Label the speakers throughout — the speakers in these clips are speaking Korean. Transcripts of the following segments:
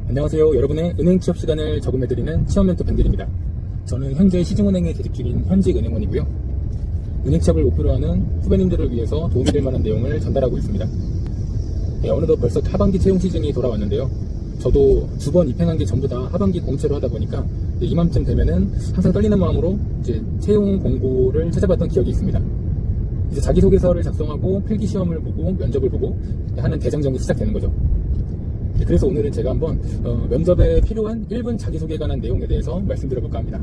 Speaker 1: 안녕하세요. 여러분의 은행 취업 시간을 저금해드리는 취업 멘토 밴들입니다. 저는 현재 시중은행에 재직 중인 현직 은행원이고요. 은행 취업을 목표로 하는 후배님들을 위해서 도움이 될 만한 내용을 전달하고 있습니다. 어느덧 벌써 하반기 채용 시즌이 돌아왔는데요. 저도 두 번 입행한 게 전부 다 하반기 공채로 하다 보니까 이맘쯤 되면은 항상 떨리는 마음으로 이제 채용 공고를 찾아봤던 기억이 있습니다. 이제 자기소개서를 작성하고 필기시험을 보고 면접을 보고 하는 대장정이 시작되는 거죠. 그래서 오늘은 제가 한번 면접에 필요한 1분 자기소개에 관한 내용에 대해서 말씀드려볼까 합니다.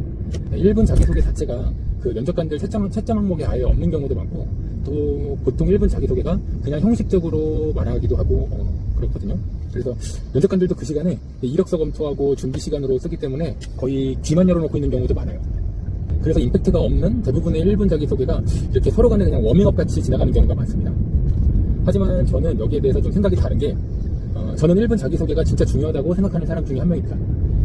Speaker 1: 1분 자기소개 자체가 그 면접관들 채점 항목에 아예 없는 경우도 많고, 또 보통 1분 자기소개가 그냥 형식적으로 말하기도 하고 그렇거든요. 그래서 면접관들도 그 시간에 이력서 검토하고 준비 시간으로 쓰기 때문에 거의 귀만 열어놓고 있는 경우도 많아요. 그래서 임팩트가 없는 대부분의 1분 자기소개가 이렇게 서로 간에 그냥 워밍업 같이 지나가는 경우가 많습니다. 하지만 저는 여기에 대해서 좀 생각이 다른 게, 저는 1분 자기소개가 진짜 중요하다고 생각하는 사람 중에 한 명입니다.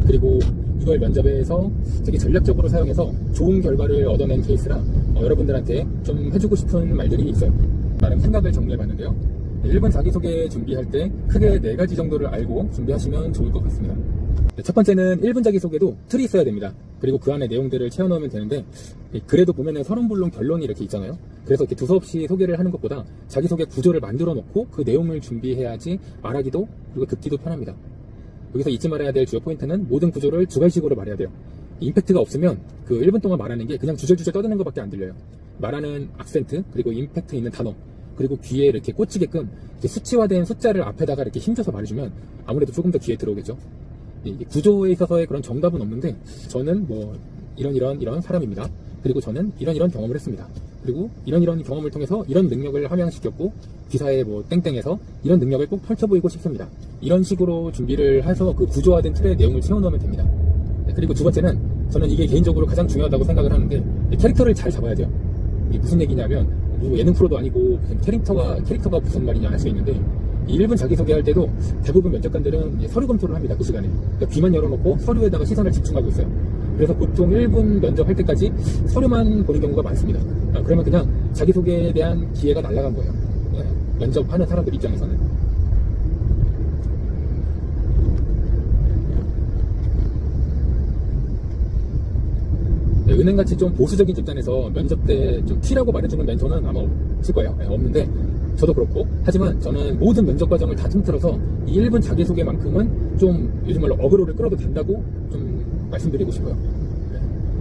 Speaker 1: 그리고 이걸 면접에서 되게 전략적으로 사용해서 좋은 결과를 얻어낸 케이스라 여러분들한테 좀 해주고 싶은 말들이 있어요. 나름 생각을 정리해봤는데요. 1분 자기소개 준비할 때 크게 4가지 정도를 알고 준비하시면 좋을 것 같습니다. 첫 번째는 1분 자기소개도 틀이 있어야 됩니다. 그리고 그 안에 내용들을 채워넣으면 되는데, 그래도 보면은 서론본론 결론이 이렇게 있잖아요. 그래서 이렇게 두서없이 소개를 하는 것보다 자기소개 구조를 만들어 놓고 그 내용을 준비해야지 말하기도 그리고 듣기도 편합니다. 여기서 잊지 말아야 될 주요 포인트는 모든 구조를 주갈식으로 말해야 돼요. 임팩트가 없으면 그 1분 동안 말하는 게 그냥 주절주절 떠드는 것밖에 안 들려요. 말하는 악센트, 그리고 임팩트 있는 단어, 그리고 귀에 이렇게 꽂히게끔 이렇게 수치화된 숫자를 앞에다가 이렇게 힘줘서 말해주면 아무래도 조금 더 귀에 들어오겠죠. 구조에 있어서의 그런 정답은 없는데, 저는 뭐 이런 사람입니다. 그리고 저는 이런 경험을 했습니다. 그리고 이런 경험을 통해서 이런 능력을 함양시켰고, 기사에 뭐 땡땡해서 이런 능력을 꼭 펼쳐 보이고 싶습니다. 이런 식으로 준비를 해서 그 구조화된 틀의 내용을 채워넣으면 됩니다. 그리고 두 번째는, 저는 이게 개인적으로 가장 중요하다고 생각을 하는데, 캐릭터를 잘 잡아야 돼요. 이게 무슨 얘기냐면, 뭐 예능 프로도 아니고 무슨 캐릭터가 무슨 말이냐 할 수 있는데, 이 1분 자기소개할 때도 대부분 면접관들은 서류 검토를 합니다. 그 시간에. 그러니까 귀만 열어놓고 서류에다가 시선을 집중하고 있어요. 그래서 보통 1분 면접할 때까지 서류만 보는 경우가 많습니다. 그러면 그냥 자기소개에 대한 기회가 날아간 거예요. 면접하는 사람들 입장에서는. 은행같이 좀 보수적인 집단에서 면접 때 좀 T라고 말해주는 멘토는 아마 없을 거예요. 없는데, 저도 그렇고, 하지만 저는 모든 면접 과정을 다 통틀어서 이 1분 자기소개만큼은 좀 요즘 말로 어그로를 끌어도 된다고 좀 말씀드리고 싶어요.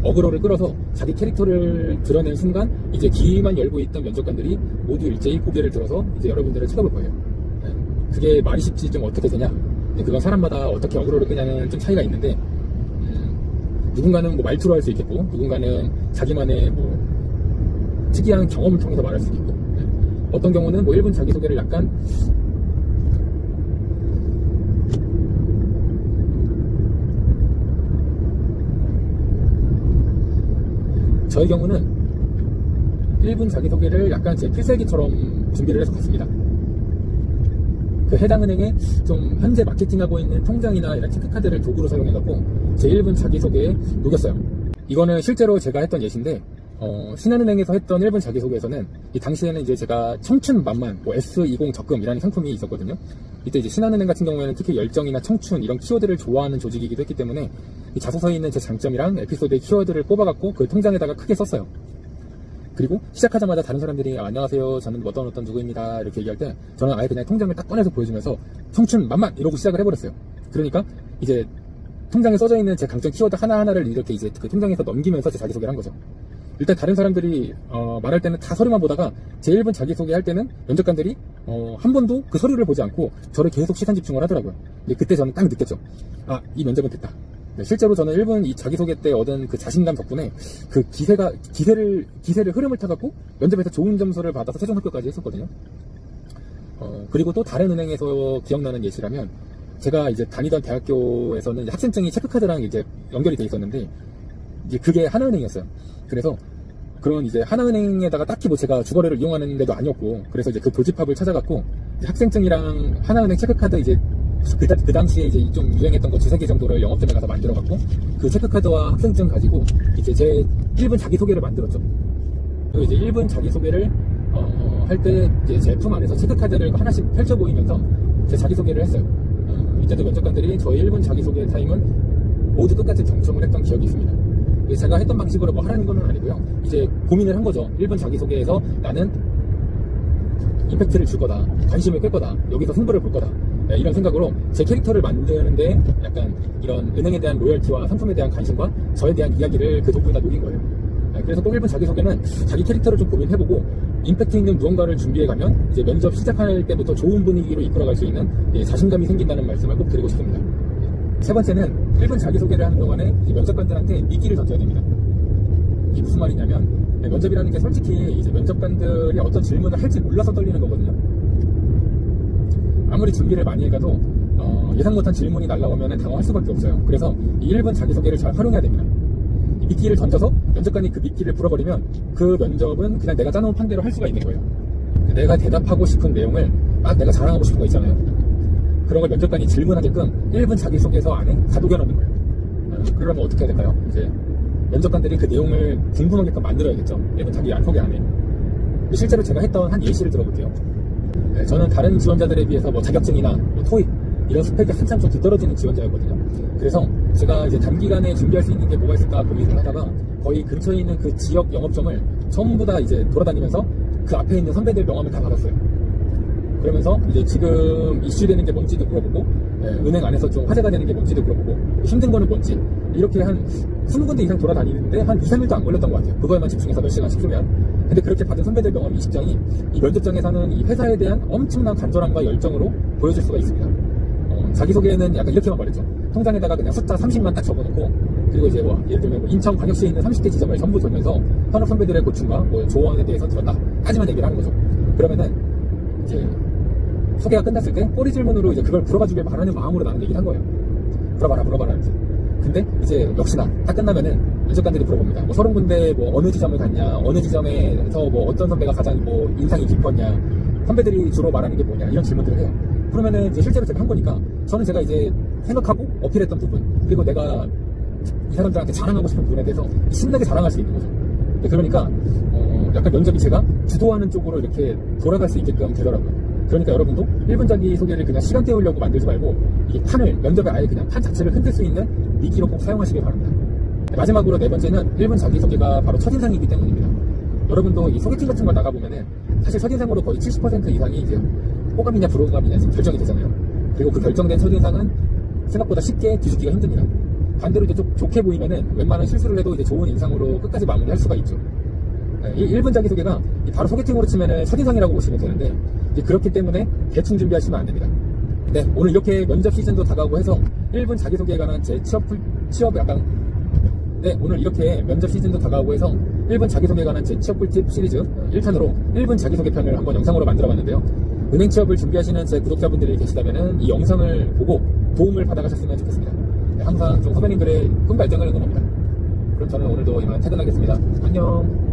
Speaker 1: 어그로를 끌어서 자기 캐릭터를 드러낸 순간 이제 귀만 열고 있던 면접관들이 모두 일제히 고개를 들어서 이제 여러분들을 쳐다볼 거예요. 그게 말이 쉽지 좀 어떻게 되냐? 그건 사람마다 어떻게 어그로를 끄냐는 좀 차이가 있는데, 누군가는 뭐 말투로 할 수 있겠고, 누군가는 자기만의 뭐 특이한 경험을 통해서 말할 수 있고, 어떤 경우는 뭐 1분 자기소개를 약간 저의 경우는 1분 자기소개를 약간 제 필살기처럼 준비를 해서 갔습니다. 그 해당 은행에 좀 현재 마케팅하고 있는 통장이나 이런 체크카드를 도구로 사용해갖고 제 1분 자기소개에 녹였어요. 이거는 실제로 제가 했던 예시인데, 신한은행에서 했던 1분 자기소개에서는 이 당시에는 이제 제가 청춘 만만, 뭐 S20 적금이라는 상품이 있었거든요. 이때 이제 신한은행 같은 경우에는 특히 열정이나 청춘 이런 키워드를 좋아하는 조직이기도 했기 때문에 이 자소서에 있는 제 장점이랑 에피소드의 키워드를 뽑아갖고 그 통장에다가 크게 썼어요. 그리고 시작하자마자 다른 사람들이 안녕하세요, 저는 어떤 누구입니다 이렇게 얘기할 때 저는 아예 그냥 통장을 딱 꺼내서 보여주면서 청춘 만만 이러고 시작을 해버렸어요. 그러니까 이제 통장에 써져 있는 제 강점 키워드 하나하나를 이렇게 이제 그 통장에서 넘기면서 제 자기소개를 한 거죠. 일단 다른 사람들이 말할 때는 다 서류만 보다가 제 1분 자기소개 할 때는 면접관들이 한 번도 그 서류를 보지 않고 저를 계속 시선 집중을 하더라고요. 근데 그때 저는 딱 느꼈죠. 아, 이 면접은 됐다. 실제로 저는 1분 이 자기소개 때 얻은 그 자신감 덕분에 그 기세를 흐름을 타갖고 면접에서 좋은 점수를 받아서 최종 합격까지 했었거든요. 그리고 또 다른 은행에서 기억나는 예시라면, 제가 이제 다니던 대학교에서는 학생증이 체크카드랑 이제 연결이 돼 있었는데, 이제 그게 하나은행이었어요. 그래서 그런 이제 하나은행에다가 딱히 뭐 제가 주거래를 이용하는 데도 아니었고, 그래서 이제 그 교집합을 찾아갖고 학생증이랑 하나은행 체크카드 이제 그 당시에 이제 좀 유행했던 거 2-3개 정도를 영업점에 가서 만들어갖고 그 체크카드와 학생증 가지고 이제 제 1분 자기소개를 만들었죠. 그리고 이제 1분 자기소개를 할 때 이제 제품 안에서 체크카드를 하나씩 펼쳐 보이면서 제 자기소개를 했어요. 이때도 면접관들이 저의 1분 자기소개 타임은 모두 똑같이 경청을 했던 기억이 있습니다. 제가 했던 방식으로 뭐 하라는 건 아니고요. 이제 고민을 한 거죠. 1분 자기소개에서 나는 임팩트를 줄 거다, 관심을 끌 거다, 여기서 승부를 볼 거다, 이런 생각으로 제 캐릭터를 만드는데 약간 이런 은행에 대한 로열티와 상품에 대한 관심과 저에 대한 이야기를 그 덕분에 다 녹인 거예요. 그래서 꼭 1분 자기소개는 자기 캐릭터를 좀 고민해보고 임팩트 있는 무언가를 준비해가면 이제 면접 시작할 때부터 좋은 분위기로 이끌어갈 수 있는 자신감이 생긴다는 말씀을 꼭 드리고 싶습니다. 세 번째는 1분 자기소개를 하는 동안에 이제 면접관들한테 미끼를 던져야 됩니다. 이게 무슨 말이냐면, 면접이라는 게 솔직히 이제 면접관들이 어떤 질문을 할지 몰라서 떨리는 거거든요. 아무리 준비를 많이 해가도 예상 못한 질문이 날라오면 당황할 수밖에 없어요. 그래서 이 1분 자기소개를 잘 활용해야 됩니다. 이 미끼를 던져서 면접관이 그 미끼를 풀어버리면 그 면접은 그냥 내가 짜놓은 판대로 할 수가 있는 거예요. 내가 대답하고 싶은 내용을 막 내가 자랑하고 싶은 거 있잖아요. 그런 걸 면접관이 질문하게끔 1분 자기소개서 안에 가독여 놓는 거예요. 그러면 어떻게 해야 될까요? 이제 면접관들이 그 내용을 궁금하게끔 만들어야겠죠. 1분 자기 소개 안에. 실제로 제가 했던 한 예시를 들어볼게요. 저는 다른 지원자들에 비해서 뭐 자격증이나 뭐 토익 이런 스펙이 한참 좀 뒤떨어지는 지원자였거든요. 그래서 제가 이제 단기간에 준비할 수 있는 게 뭐가 있을까 고민을 하다가 거의 근처에 있는 그 지역 영업점을 전부 다 이제 돌아다니면서 그 앞에 있는 선배들 명함을 다 받았어요. 그러면서 이제 지금 이슈되는 게 뭔지도 물어보고, 은행 안에서 좀 화제가 되는 게 뭔지도 물어보고, 힘든 거는 뭔지, 이렇게 한 20군데 이상 돌아다니는데 한 2, 3일도 안 걸렸던 것 같아요. 그거에만 집중해서 몇 시간씩 쓰면. 근데 그렇게 받은 선배들 명함 20장이 이 면접장에서는 이 회사에 대한 엄청난 간절함과 열정으로 보여줄 수가 있습니다. 자기소개는 약간 이렇게만 말했죠. 통장에다가 그냥 숫자 30만 딱 적어놓고, 그리고 이제 뭐 예를 들면 뭐 인천광역시에 있는 30개 지점을 전부 돌면서 현업 선배들의 고충과 뭐 조언에 대해서 들었다 까지만 얘기를 하는 거죠. 그러면은 이제 소개가 끝났을 때 꼬리 질문으로 이제 그걸 물어봐 주길 바라는 마음으로 나는 얘기를 한 거예요. 물어봐라 이제. 근데 이제 역시나 딱 끝나면은 면접관들이 물어봅니다. 뭐 30군데 뭐 어느 지점을 갔냐, 어느 지점에서 뭐 어떤 선배가 가장 뭐 인상이 깊었냐, 선배들이 주로 말하는 게 뭐냐, 이런 질문들을 해요. 그러면은 이제 실제로 제가 한 거니까 저는 제가 이제 생각하고 어필했던 부분, 그리고 내가 이 사람들한테 자랑하고 싶은 부분에 대해서 신나게 자랑할 수 있는 거죠. 그러니까 약간 면접이 제가 주도하는 쪽으로 이렇게 돌아갈 수 있게끔 되더라고요. 그러니까 여러분도 1분 자기소개를 그냥 시간 때우려고 만들지 말고 이 판을, 면접에 아예 그냥 판 자체를 흔들 수 있는 미끼로 꼭 사용하시길 바랍니다. 마지막으로 네 번째는 1분 자기소개가 바로 첫인상이기 때문입니다. 여러분도 이 소개팅 같은 거 나가보면은 사실 첫인상으로 거의 70% 이상이 이제 호감이냐 불호감이냐 결정이 되잖아요. 그리고 그 결정된 첫인상은 생각보다 쉽게 뒤집기가 힘듭니다. 반대로 이제 좀 좋게 보이면은 웬만한 실수를 해도 이제 좋은 인상으로 끝까지 마무리할 수가 있죠. 이 1분 자기소개가 바로 소개팅으로 치면은 첫인상이라고 보시면 되는데, 이제 그렇기 때문에 대충 준비하시면 안 됩니다. 네, 오늘 이렇게 면접 시즌도 다가오고 해서 1분 자기소개에 관한 제 오늘 이렇게 면접 시즌도 다가오고 해서 1분 자기소개에 관한 제 취업 꿀팁 시리즈 1편으로 1분 자기소개 편을 한번 영상으로 만들어 봤는데요. 은행 취업을 준비하시는 제 구독자분들이 계시다면은 이 영상을 보고 도움을 받아가셨으면 좋겠습니다. 네, 항상 좀 선배님들의 꿈 발전을 응원합니다. 그럼 저는 오늘도 이만 퇴근하겠습니다. 안녕.